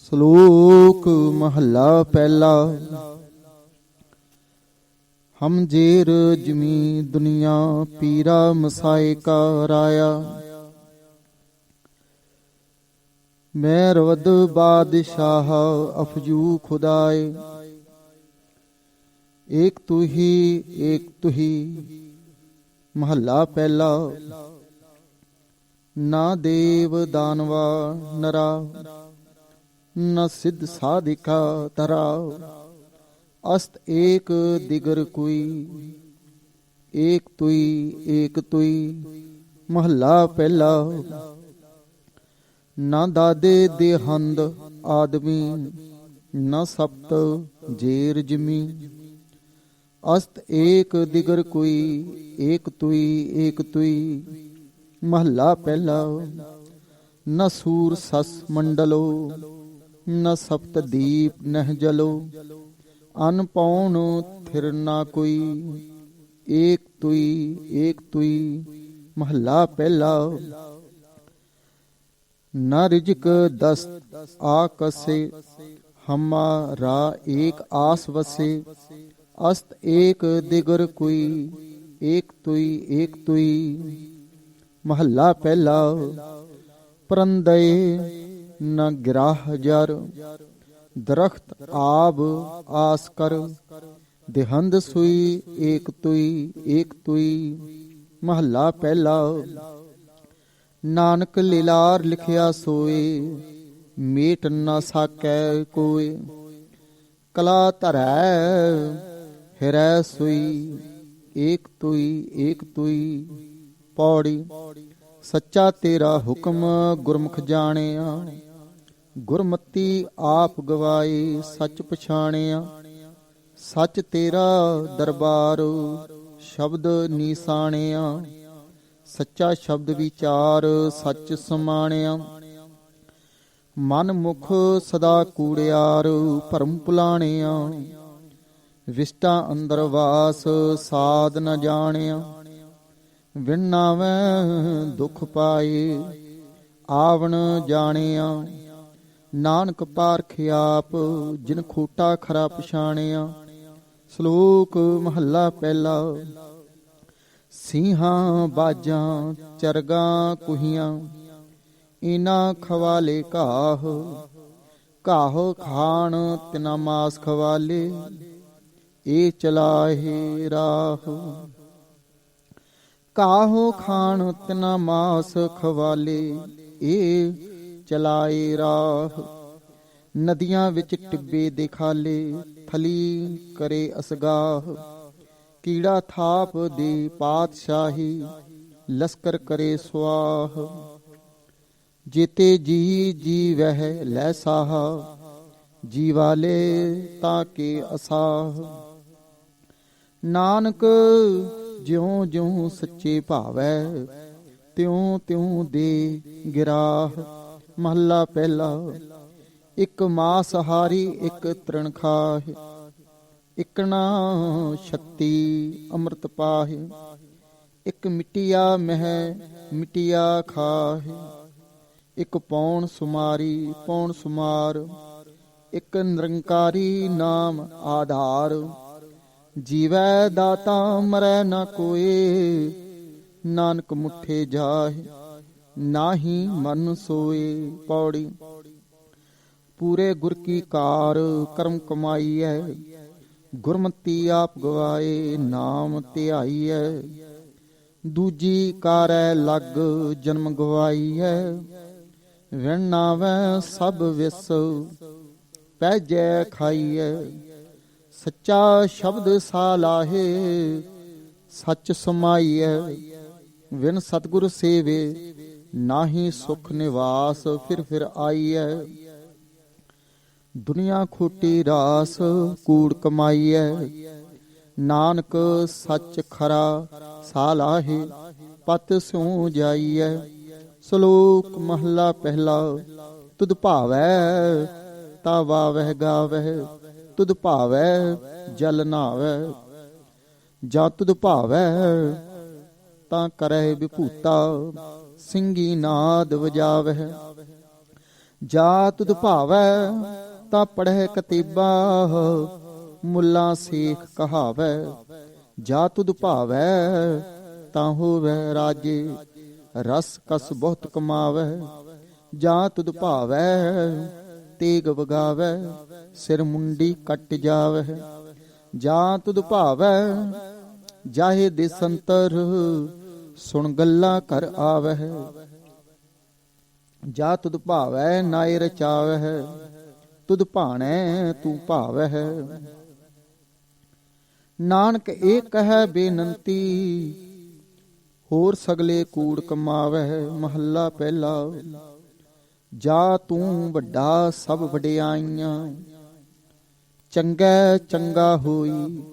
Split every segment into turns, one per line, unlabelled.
ਸ਼ਲੋਕ ਮਹੱਲਾ ਪਹਿਲਾ। ਹਮ ਜੇਰ ਜਮੀ ਦੁਨੀਆ ਪੀਰਾ ਮਸਾਏ ਕਾ ਰਾਇਆ। ਮੈਂ ਰਵਦ ਬਾਦਸ਼ਾਹ ਅਫਜੂ ਖੁਦਾਏ। ਏਕ ਤੂ ਹੀ ਮਹੱਲਾ ਪਹਿਲਾ। ਨਾ ਦੇਵ ਦਾਨਵਾ ਨਰਾ न सिद्ध साधिका धरा। अस्त एक दिगर कोई एक तुई महला पहला। न दादे देहंद आदमी न सप्त जेर जमी। अस्त एक दिगर कोई एक तुई महला पहला। न सूर सस मंडलो न सप्त दीप नह जलो। अन पौन थिर ना कोई एक तुई महला पहला। न रिजक दस्त आकसे हमारा एक आस वसे। अस्त एक दिगर कोई एक तुई महला पहला। परंदय न गिराह जर दरख्त आब आस कर। देहंद सुई एक तुई महला पहला। नानक लीलार लिखिया सोए मेट न साकै कोय। कला धरै हिरै सुई एक तुई पौड़ी। सच्चा तेरा हुक्म गुरमुख जानिया। गुरमति आप गवाए सच पछाणिया। सच तेरा दरबार शब्द नीसाणिया। सच्चा शब्द विचार सच समाणिया। मन मुख सदा कूड़ियार भरम भुलाणिया। विष्टा अंदर वास साध न जाणिया। विण नावै दुख पाए आवण जाणिया। नानक पारख आप जिन खोटा खरा पछाणिया। ਸ਼ਲੋਕ ਮਹੱਲਾ ਪਹਿਲਾ। ਸਿੰਘਾਂ ਬਾਜਾਂ ਚਰਗਾਂ ਕੁਹੀਆਂ ਇਨਾ ਖਵਾਲੇ ਘਾਹ। ਘਾਹ ਖਾਣ ਤਿਨਾ ਮਾਸ ਖਵਾਲੇ ਇਹ ਚਲਾਹੇ ਰਾਹ। ਕਾਹੋ ਖਾਣ ਤਿਨਾ ਮਾਸ ਖਵਾਲੇ ਇਹ ਚਲਾਏ ਰਾਹ। ਨਦੀਆਂ ਵਿੱਚ ਟਿੱਬੇ ਦੇ ਖਾਲੇ ਥਲੀ ਕਰੇ ਅਸਗਾਹ। ਕੀੜਾ ਥਾਪ ਦੇ ਪਾਤਸ਼ਾਹੀ ਲਸਕਰ ਕਰੇ ਸਵਾਹ। ਜੇਤੇ ਜੀ ਵਹਿ ਲੈ ਸਾਹਾ ਜੀ ਵਾਲੇ ਤਾਂ ਕੇ ਅਸਾਹ। ਨਾਨਕ ਜਿਉਂ ਜਿਉਂ ਸੱਚੇ ਭਾਵੈ ਤਿਉਂ ਦੇ ਗਿਰਾਹ। ਮਹੱਲਾ ਪਹਿਲਾ। ਇੱਕ ਮਾਸਹਾਰੀ ਇੱਕ ਤ੍ਰਿਣ ਖਾਹਿ। ਇੱਕ ਨਾ ਸ਼ਕਤੀ ਅੰਮ੍ਰਿਤ ਪਾਹਿ। ਇੱਕ ਮਿਟਿਆ ਮਹਿ ਮਿਟਿਆ ਖਾਹਿ। ਇੱਕ ਪੌਣ ਸੁਮਾਰੀ ਪੌਣ ਸੁਮਾਰ। ਇੱਕ ਨਿਰੰਕਾਰੀ ਨਾਮ ਆਧਾਰ। ਜੀਵੈ ਦਾਤਾ ਮਰੈ ਨਾ ਕੋਏ। ਨਾਨਕ ਮੁਠੇ ਜਾਹਿ ਨਾਹੀ ਮਨ ਸੋਏ। ਪੌੜੀ। ਪੂਰੇ ਗੁਰ ਕੀ ਕਾਰ ਕਰਮ ਕਮਾਈਐ। ਗੁਰਮਤੀ ਆਪ ਗਵਾਏ ਨਾਮ ਧਿਆਈਐ। ਦੂਜੀ ਕਾਰੈ ਲਗ ਜਨਮ ਗਵਾਈਐ। ਵਿਣ ਨਾਵੈ ਸਭ ਵਿਸ ਪੈਜੈ ਖਾਈਐ। ਸੱਚਾ ਸ਼ਬਦ ਸਾਲਾਹੇ ਸੱਚ ਸਮਾਈਐ। ਵਿਨ ਸਤਿਗੁਰ ਸੇਵੇ ਨਾਹੀ ਸੁਖ ਨਿਵਾਸ ਫਿਰ ਆਈਐ। ਦੁਨੀਆ ਖੋਟੀ ਰਾਸ ਕੂੜ ਕਮਾਈਐ। ਨਾਨਕ ਸੱਚ ਖਰਾ ਸਾਲਾਹੇ ਪਤ ਸਿਉ ਜਾਈਐ। ਸ਼ਲੋਕ ਮਹੱਲਾ ਪਹਿਲਾ। ਤੁਧ ਭਾਵੈ ਤਾ ਵਾਵਹਿ ਗਾਵਹਿ। ਤੁਧ ਭਾਵੈ ਜਲ ਨਾਵੈ। ਜਾਂ ਤੁਧ ਭਾਵੈ ਤਾਂ ਕਰਹਿ ਵਿਭੂਤਾ। ਸਿੰਘੀ ਨਾਦ ਵਜਾਵਹਿ। ਜਾ ਤੁਧ ਭਾਵੈ ਤਾਂ ਪੜ੍ਹੈ ਕਤੀਬਾ, ਮੁੱਲਾ ਸੇਖ ਕਹਾਵੈ। ਜਾ ਤੁਧ ਭਾਵੈ ਤਾਂ ਹੋਵੈ ਰਾਜੇ, ਰਸ ਕਸ ਬਹੁਤ ਕਮਾਵੈ। ਜਾ ਤੁਧ ਭਾਵੈ ਤੇਗ ਵਗਾਵੈ, ਸਿਰ ਮੁੰਡੀ ਕੱਟ ਜਾਵੈ। ਜਾ ਤੁਧ ਭਾਵੈ ਜਾਹੇ ਦੇ ਸੰਤਰ, ਸੁਣ ਗੱਲਾਂ ਘਰ ਆਵਹਿ। ਜਾ ਤੁਧ ਭਾਵੈ ਨਾਇ ਰਚਾਵਹਿ, ਤੁਧ ਭਾਣੈ ਤੂੰ ਭਾਵਹਿ। ਨਾਨਕ ਇਹ ਕਹਿ ਬੇਨੰਤੀ, ਹੋਰ ਸਗਲੇ ਕੂੜ ਕਮਾਵਹਿ। ਮਹੱਲਾ ਪਹਿਲਾ। ਜਾ ਤੂੰ ਵੱਡਾ ਸਭ ਵਡਿਆਈਆਂ, ਚੰਗਾ ਚੰਗਾ ਹੋਈ।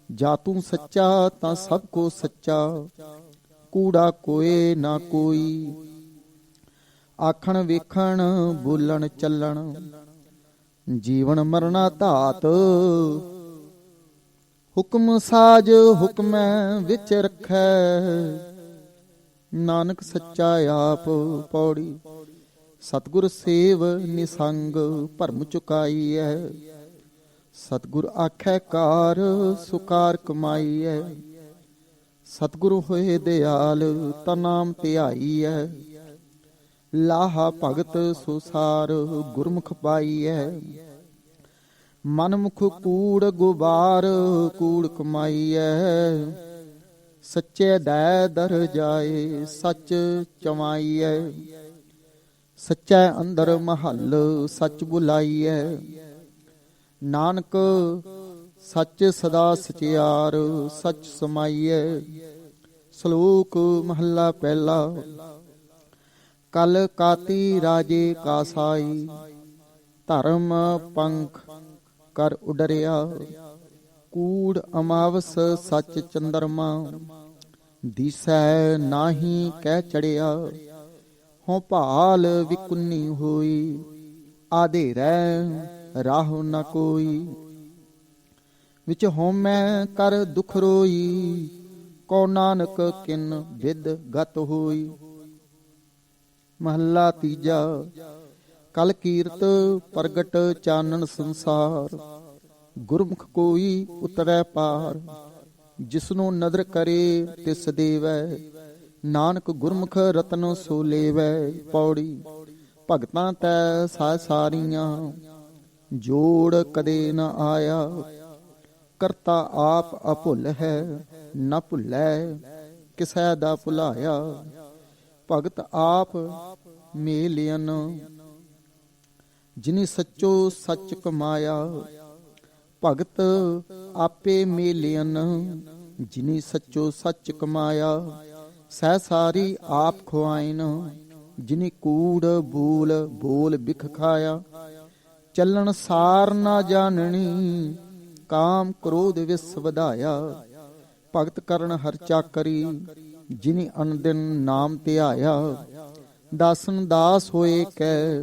ਜਾ ਤੂੰ ਸੱਚਾ ਤਾਂ ਸਭ ਕੋ ਸੱਚਾ, ਕੂੜਾ ਕੋਏ ਨਾ ਕੋਈ। ਆਖਣ ਵੇਖਣ ਬੋਲਣ ਚੱਲਣ, ਜੀਵਨ ਮਰਨਾ ਧਾਤ। ਹੁਕਮ ਸਾਜ ਹੁਕਮੈ ਵਿੱਚ ਰੱਖੈ, ਨਾਨਕ ਸੱਚਾ ਆਪ। ਪੌੜੀ। ਸਤਿਗੁਰ ਸੇਵ ਨਿਸੰਗ, ਭਰਮ ਚੁਕਾਈਐ। ਸਤਿਗੁਰ ਆਖੈ ਕਾਰ, ਸੁਕਾਰ ਕਮਾਈਐ। ਸਤਿਗੁਰ ਹੋਏ ਦਿਆਲ, ਤਾ ਨਾਮ ਧਿਆਈਐ। ਲਾਹਾ ਭਗਤ ਸੁਸਾਰ, ਗੁਰਮੁਖ ਪਾਈਐ। ਮਨਮੁਖ ਕੂੜ ਗੁਬਾਰ, ਕੂੜ ਕਮਾਈਐ। ਸੱਚੇ ਦੈ ਦਰ ਜਾਏ, ਸੱਚ ਚਮਾਈਐ। ਸੱਚੈ ਅੰਦਰ ਮਹੱਲ, ਸੱਚ ਬੁਲਾਈਐ। ਨਾਨਕ ਸੱਚ ਸਦਾ ਸਚਿਆਰ, ਸੱਚ ਸਮਾਈਐ। ਸ਼ਲੋਕ ਮਹੱਲਾ ਪਹਿਲਾ। ਕਲ ਕਾਤੀ ਰਾਜੇ ਕਾ ਸਾਈ, ਧਰਮ ਪੰਖ ਕਰ ਉਡਰਿਆ। ਕੂੜ ਅਮਾਵਸ ਸੱਚ ਚੰਦਰਮਾ, ਦਿਸੈ ਨਾਹੀ ਕਹਿ ਚੜਿਆ। ਹੋਂ ਭਾਲ ਵਿਕੁੰਨੀ ਹੋਈ, ਆਧੇਰੈ ਰਾਹੁ ਨ ਕੋਈ। ਵਿੱਚ ਹਉਮੈ ਕਰ ਦੁਖ ਰੋਈ, ਕੋ ਨਾਨਕ ਕਿਨ ਵਿਦ ਗਤ ਹੋਈ। ਮਹੱਲਾ ਤੀਜਾ। ਕਲ ਕੀਰਤ ਪ੍ਰਗਟ ਚਾਨਣ ਸੰਸਾਰ, ਗੁਰਮੁਖ ਕੋਈ ਉਤਰੈ ਪਾਰ। ਜਿਸਨੂੰ ਨਦਰ ਕਰੇ ਤਿਸ ਦੇਵੈ, ਨਾਨਕ ਗੁਰਮੁਖ ਰਤਨ ਸੋ ਲੇਵੈ। ਪੌੜੀ। ਭਗਤਾਂ ਤੈ ਸਾਰੀਆਂ, ਜੋੜ ਕਦੇ ਨ ਆਇਆ। ਕਰਤਾ ਆਪ ਅਭੁੱਲ ਹੈ, ਨ ਭੁੱਲੈ ਕਿਸੈ ਦਾ ਭੁਲਾਇਆ। ਭਗਤ ਆਪ ਮੇਲਿਅਨ, ਜਿਨੀ ਸੱਚੋ ਸੱਚ ਕਮਾਇਆ। ਭਗਤ ਆਪੇ ਮੇਲਿਅਨ, ਜਿਨੀ ਸੱਚੋ ਸੱਚ ਕਮਾਇਆ। ਸਹਿ ਸਾਰੀ ਆਪ ਖੁਆਇਨ, ਜਿਨੀ ਕੂੜ ਬੂਲ ਬੋਲ ਬਿਖ ਖਾਇਆ। ਚੱਲਣ ਸਾਰ ਨਾ ਜਾਣਨੀ, ਕਾਮ ਕ੍ਰੋਧ ਵਿਸ ਵਧਾਇਆ। ਭਗਤ ਕਰਨ ਹਰ ਚਾਕਰੀ, ਜਿਨੀ ਅਨਦਿਨ ਨਾਮ ਧਿਆਇਆ। ਦਾਸਨ ਦਾਸ ਹੋਏ ਕੈ,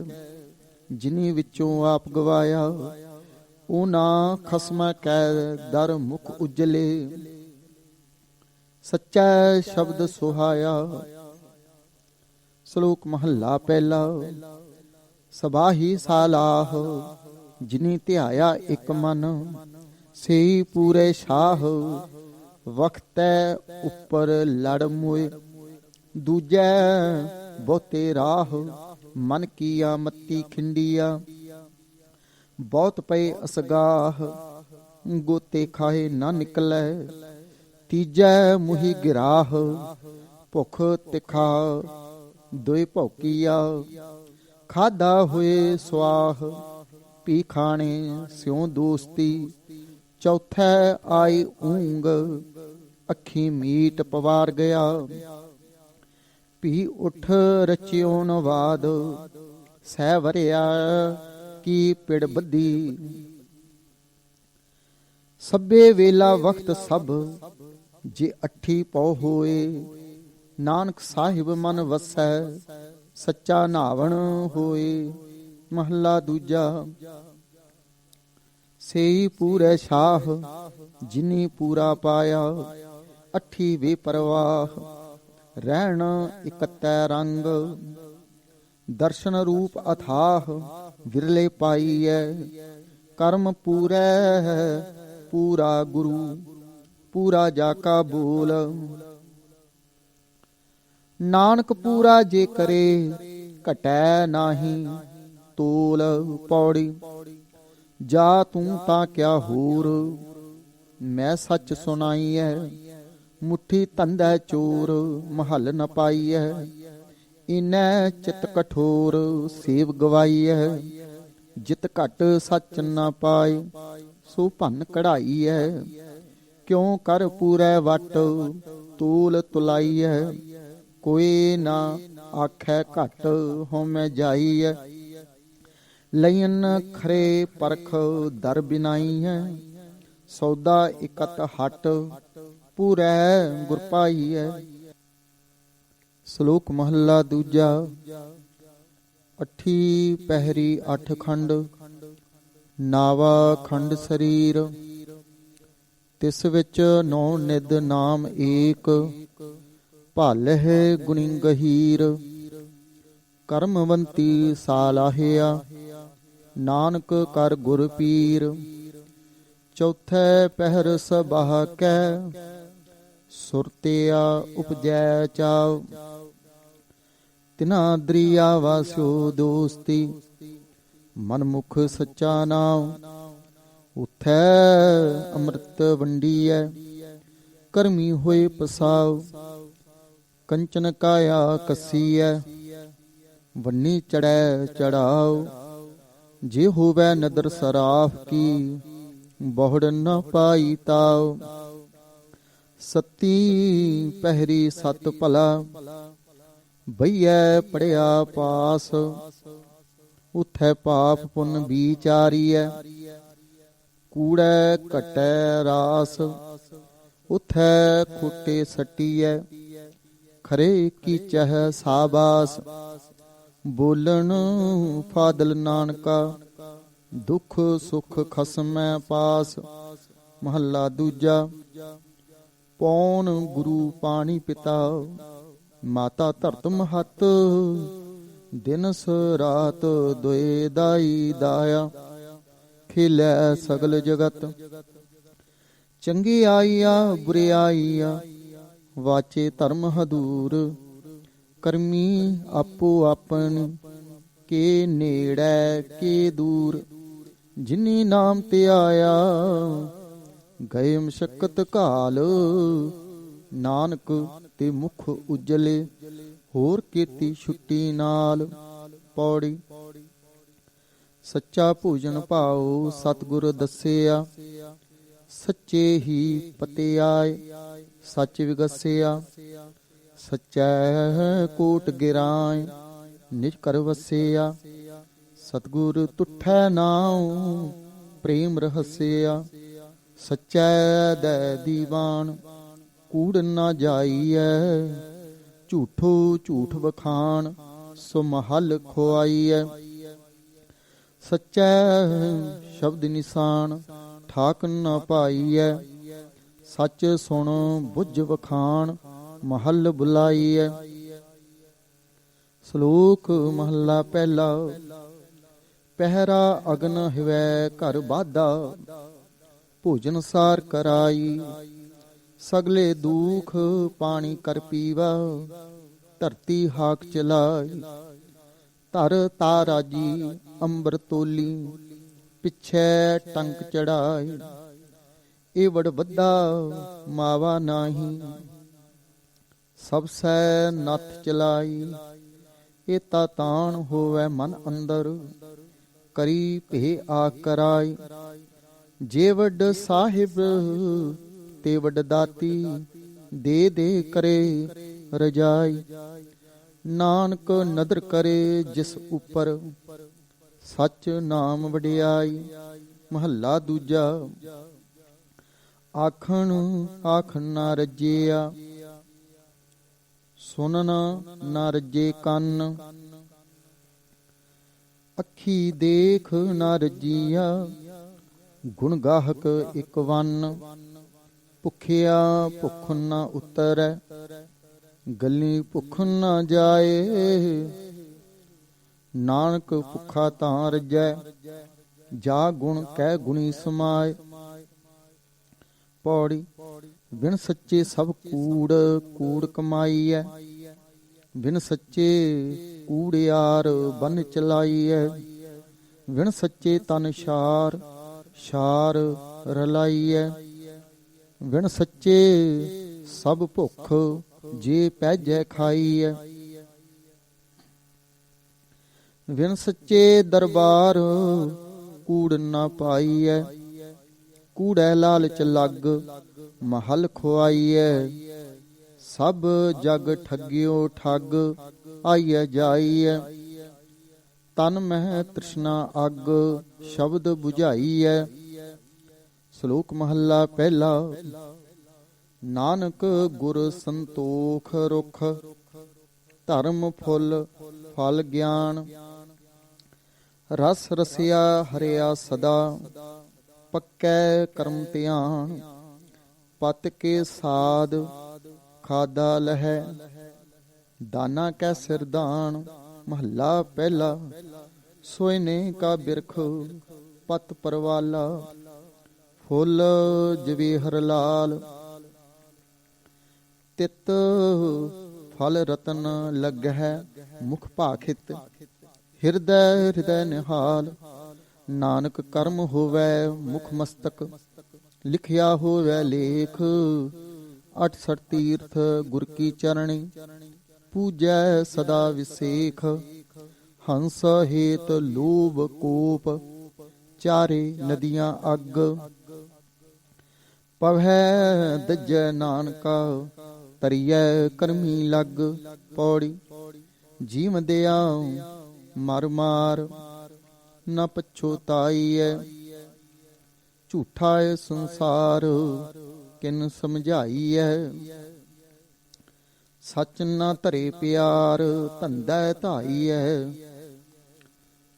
ਜਿਨੀ ਵਿੱਚੋਂ ਆਪ ਗਵਾਇਆ। ਉਹ ਨਾ ਖਸਮੈ ਕੈ ਦਰ ਮੁਖ ਉਜਲੇ, ਸੱਚਾ ਸ਼ਬਦ ਸੁਹਾਇਆ। ਸ਼ਲੋਕ ਮਹੱਲਾ ਪਹਿਲਾ। ਸਬਾਹੀ ਸਾਲਾਹ, ਜਿਨੀ ਧਿਆਇਆ ਇੱਕ ਮਨ। ਸਈ ਪੂਰੇ ਸ਼ਾਹ, ਵਖਤੈ ਉੱਪਰ ਲੜ ਮੋਏ। ਦੂਜੈ ਬਹੁਤੇ ਰਾਹ, ਮਨ ਕੀਆ ਮੱਤੀ ਖਿੰਡੀਆ। ਬਹੁਤ ਪਏ ਅਸਗਾਹ, ਗੋਤੇ ਖਾਏ ਨਾ ਨਿਕਲੈ। ਤੀਜੈ ਮੁਹੀ ਗਿਰਾਹ, ਭੁੱਖ ਤਿਖਾ ਦੋਇ ਭੌਕੀਆ। ਖਾਧਾ ਹੋਏ ਸਵਾਹ, ਪੀ ਖਾਣੇ ਸਿਉ ਦੋਸਤੀ। ਚੌਥੈ ਆਈ ਊਂਗ, ਅੱਖੀ ਮੀਟ ਪਵਾਰ ਗਿਆ। ਭੀ ਉਠ ਰਚਿਓ ਨਵਾਦ, ਸਹਿ ਵਰਿਆ ਕੀ ਪਿੜ ਬੱਧੀ। ਸਭੇ ਵੇਲਾ ਵਕਤ ਸਭ, ਜੇ ਅੱਠੀ ਪਉ ਹੋਏ। ਨਾਨਕ ਸਾਹਿਬ ਮਨ ਵਸੈ, ਸੱਚਾ ਨਾਵਣ ਹੋਏ। ਮਹੱਲਾ ਦੂਜਾ। ਸਈ ਪੂਰੇ ਸ਼ਾਹ, ਜਿਨੀ ਪੂਰਾ ਪਾਇਆ। ਅੱਠੀ ਵੇ ਪਰਵਾਹ, ਰਹਿਣ ਇਕੱਤੈ ਰੰਗ। ਦਰਸ਼ਨ ਰੂਪ ਅਥਾਹ ਵਿਰਲੇ ਪਾਈਐ। ਕਰਮ ਪੂਰੈ ਪੂਰਾ ਗੁਰੂ ਪੂਰਾ ਜਾ ਕਾ ਬੋਲ। ਨਾਨਕ ਪੂਰਾ ਜੇ ਕਰੇ ਘਟੈ ਨਾਹੀ ਤੋਲ। ਪੌੜੀ ਜਾ ਤੂੰ ਤਾਂ ਕਿਆ ਹੋਰ ਮੈਂ ਸੱਚ ਸੁਣਾਈਐ। ਮੁੱਠੀ ਧੰਦਾ ਚੋਰ ਮਹੱਲ ਨ ਪਾਈਐ। ਇਨੈ ਚਿਤ ਕਠੋਰ ਸੇਵ ਗਵਾਈਐ। ਜਿਤ ਘਟ ਸੱਚ ਨ ਪਾਏ ਸੋ ਭੰਨ ਕਢਾਈਐ। ਕਿਉ ਕਰ ਪੂਰੈ ਵਟ ਤੋਲ ਤੁਲਾਈਐ। ਕੋਈ ਨਾ ਆਖੈ ਘਟ ਹਉਮੈ ਜਾਈਐ। ਲਇਨ ਖਰੇ ਪਰਖ ਦਰ ਬਿਨਾਈਐ। ਸੌਦਾ ਇਕਤ ਹਟ ਪੂਰੈ ਗੁਰ ਪਾਈਐ। ਸ਼ਲੋਕ ਮਹੱਲਾ ਦੂਜਾ। ਅੱਠੀ ਪਹਿਰੀ ਅੱਠ ਖੰਡ ਨਾਵਾ ਖੰਡ ਸਰੀਰ। ਤਿਸ ਵਿੱਚ ਨੌ ਨਿਧ ਨਾਮ ਏਕ ਭਾਲਹਿ ਗੁਣੀ ਗਹੀਰ। ਕਰਮਵੰਤੀ ਸਾਲਾਹਿਆ ਨਾਨਕ ਕਰ ਗੁਰ ਪੀਰ। ਚੌਥੈ ਪਹਿਰ ਸਬਾਹ ਕੈ ਸੁਰਤਿਆ ਉਪਜੈ ਚਾਵ। ਤਿਨਾ ਦਰਿਆ ਵਾਸਿਓ ਦੋਸਤੀ ਮਨਮੁਖ ਸੱਚਾ ਨਾਮ। ਉਥੈ ਅੰਮ੍ਰਿਤ ਵੰਡੀਐ ਕਰਮੀ ਹੋਏ ਪਸਾਵ। ਕੰਚਨ ਕਾਇਆ ਕੱਸੀਐ ਵੰਨੀ ਚੜੈ ਚੜਾਉ। ਜੇ ਹੋਵੈ ਨਦਰ ਸਰਾਫ ਕੀ ਬਹੁੜ ਨ ਪਾਈ ਤਾਉ। ਸਤੀ ਪਹਿਰੀ ਸਤ ਭਲਾ ਬਈਐ ਪੜਿਆ ਪਾਸ। ਉਥੈ ਪਾਪ ਪੁੰਨ ਵਿਚਾਰੀਐ ਕੂੜੈ ਘਟੈ ਰਾਸ। ਉਥੈ ਖੋਟੇ ਸੱਟੀਐ ਖਰੇ ਕੀਚਹਿ ਸਾਬਾਸ। ਬੋਲਣ ਫਾਦਲ ਨਾਨਕਾ ਦੁਖ ਸੁਖ ਖਸਮੈ ਪਾਸ। ਮਹੱਲਾ ਦੂਜਾ। ਪੌਣ ਗੁਰੂ ਪਾਣੀ ਪਿਤਾ ਮਾਤਾ ਧਰਤ ਮਹਤ। ਦਿਨਸ ਰਾਤ ਦੁਇ ਦਾਈ ਦਾਇਆ ਖੇਲੈ ਸਗਲ ਜਗਤ। ਚੰਗਿਆਈਆ ਬੁਰਿਆਈਆ ਵਾਚੇ ਧਰਮ ਹਦੂਰ। ਕਰਮੀ ਆਪੋ ਆਪਨ ਕੇ ਨੇੜੈ ਕੇ ਦੂਰ। ਜਿਨੀ ਨਾਮ ਤੇ ਆਇਆ ਗਏ ਮਸ਼ਕਤ ਘਾਲ। ਨਾਨਕ ਤੇ ਮੁਖ ਉਜਲੇ ਹੋਰ ਕੀਤੀ ਛੁੱਟੀ ਨਾਲ। ਪੌੜੀ ਸੱਚਾ ਭੋਜਨ ਭਾਉ ਸਤਿਗੁਰ ਦੱਸਿਆ। ਸੱਚੇ ਹੀ ਪਤੇ ਆਏ ਸੱਚ ਵਿਗਸਿਆ। ਸੱਚੈ ਕੋਟ ਗਿਰਾਏ ਨਿਜ ਕਰ ਵਸਿਆ। ਸਤਿਗੁਰ ਤੁਠੈ ਨਾਉ ਪ੍ਰੇਮ ਰਹਸਿਆ। ਸੱਚੈ ਦੈ ਦੀਵਾਨ ਕੂੜ ਨਾ ਜਾਈਐ। ਝੂਠੋ ਝੂਠ ਵਖਾਣ ਸੋ ਮਹਲ ਖੁਆਈਐ। ਸੱਚੈ ਸ਼ਬਦ ਨਿਸ਼ਾਨ ਠਾਕ ਨ ਪਾਈਐ। ਸੱਚ ਸੁਣ ਬੁੱਝ ਵਖਾਣ ਮਹਲ ਬੁਲਾਈਐ। ਸ਼ਲੋਕ ਮਹੱਲਾ ਪਹਿਲਾ। ਪਹਿਰਾ ਅਗਨ ਹਿਵੈ ਘਰ ਬਾਧਾ। ਭੋਜਨ ਸਾਰ ਕਰਾਈ ਸਗਲੇ ਦੁਖ ਪਾਣੀ ਕਰ ਪੀਵਾ। ਧਰਤੀ ਹਾਕ ਚਲਾਈ ਧਰ ਤਾਰਾਜੀ ਅੰਬਰ ਤੋਲੀ। ਪਿਛੈ ਟੰਕ ਚੜਾਈ ਇਹ ਵਡ ਵੱਧਾ ਮਾਵਾ ਨਾਹੀ। ਸਭ ਸੈ ਨੱਥ ਚਲਾਈ ਇਹ ਤਾ ਤਾਣ ਹੋਵੈ ਮਨ ਅੰਦਰ। ਕਰੀ ਭੇ ਆ ਕਰਾਈ ਜੇ ਵੱਡ ਸਾਹਿਬ ਤੇ ਵੱਡ ਦਾਤੀ। ਦੇ ਦੇ ਕਰੇ ਰਜਾਈ ਨਾਨਕ ਨਦਰ ਕਰੇ ਜਿਸ ਉਪਰ। ਸੱਚ ਨਾਮ ਵਡਿਆਈ। ਮਹੱਲਾ ਦੂਜਾ। ਆਖਣ ਆਖ ਨਾ ਰੱਜਿਆ ਸੁਨਨ ਨਾ ਰੱਜੇ ਕੰਨ। ਅੱਖੀ ਦੇਖ ਨਾ ਰੱਜੀਆ ਗੁਣ ਗਾਹਕ ਇਕ ਵੰਨ। ਭੁਖਿਆ ਭੁੱਖ ਨਾ ਉਤਰੈ ਗੱਲੀ ਭੁੱਖ ਨਾ ਜਾਏ। ਨਾਨਕ ਭੁੱਖਾ ਤਾਂ ਰਜੈ, ਜਾ ਗੁਣ ਕਹਿ ਗੁਣੀ ਸਮਾਏ। ਪੌੜੀ। ਬਿਨ ਸੱਚੇ ਸਭ ਕੂੜ, ਕੂੜ ਕਮਾਈਐ। ਬਿਨ ਸੱਚੇ ਕੂੜਿਆਰ ਬਨ ਚਲਾਈਐ। ਬਿਨ ਸੱਚੇ ਤਨ ਛਾਰ, ਛਾਰ ਰਲਾਈਐ। ਬਿਨ ਸੱਚੇ ਸਭ ਭੁੱਖ, ਜੇ ਪੈਜੈ ਖਾਈਐ। ਬਿਨ ਸੱਚੇ ਦਰਬਾਰ, ਕੂੜ ਨਾ ਪਾਈਐ। ਕੂੜੈ ਲਾਲਚ ਲੱਗ, ਮਹਲ ਖੁਆਈਐ। ਸਭ ਜਗ ਠੱਗਿਓ ਠੱਗ, ਆਈਐ ਜਾਈਐ। ਤਨ ਮਹਿ ਤ੍ਰਿਸ਼ਨਾ ਅੱਗ, ਸ਼ਬਦ ਬੁਝਾਈਐ। ਸ਼ਲੋਕ ਮਹੱਲਾ ਪਹਿਲਾ। ਨਾਨਕ ਗੁਰ ਸੰਤੋਖ ਰੁਖ, ਧਰਮ ਫੁੱਲ ਫਲ ਗਿਆਨ। ਰਸ ਰਸਿਆ ਹਰਿਆ ਸਦਾ, ਪੱਕੈ ਕਰਮ ਧਿਆਨ। ਪਤ ਕੇ ਸਾਧ, ਖਾਦਾ ਲਹੈ, ਦਾਨਾ ਕੈ ਸਿਰ ਦਾਨ। ਮਹੱਲਾ ਪਹਿਲਾ। ਸੋਇਨੇ ਕਾ ਬਿਰਖ, ਪਤ ਪਰਵਾਲਾ। ਫੁੱਲ ਜਵੇਹਰ ਲਾਲ, ਤਿਤ ਫਲ ਰਤਨ ਲੱਗਹਿ। ਮੁਖ ਭਾਖਿਤ, ਹਿਰਦੈ ਹਿਰਦੈ ਨਿਹਾਲ। ਨਾਨਕ ਕਰਮ ਹੋਵੈ ਮੁਖ ਮਸਤਕ, ਲਿਖਿਆ ਹੋਵੈ ਲੇਖ। 68 ਤੀਰਥ ਗੁਰ ਕੀ ਚਰਣੀ, ਪੂਜੈ ਸਦਾ ਵਿਸੇਖ। ਹੰਸ ਹੇਤ ਲੋਭ ਕੋਪ, ਚਾਰੇ ਨਦੀਆਂ ਅੱਗ। ਪਵੈ ਦੱਜੈ ਨਾਨਕਾ, ਤਰੀਐ ਕਰਮੀ ਲੱਗ। ਪੌੜੀ। ਜੀਵ ਦਿਆ ਮਰ ਮਾਰ, ਨ ਪਛੋਤਾਈਐ। ਝੂਠਾ ਏ ਸੰਸਾਰ, ਕਿਨ ਸਮਝਾਈਐ। ਸੱਚ ਨਾ ਧਰੇ ਪਿਆਰ, ਧੰਦਾ ਧਾਈਐ।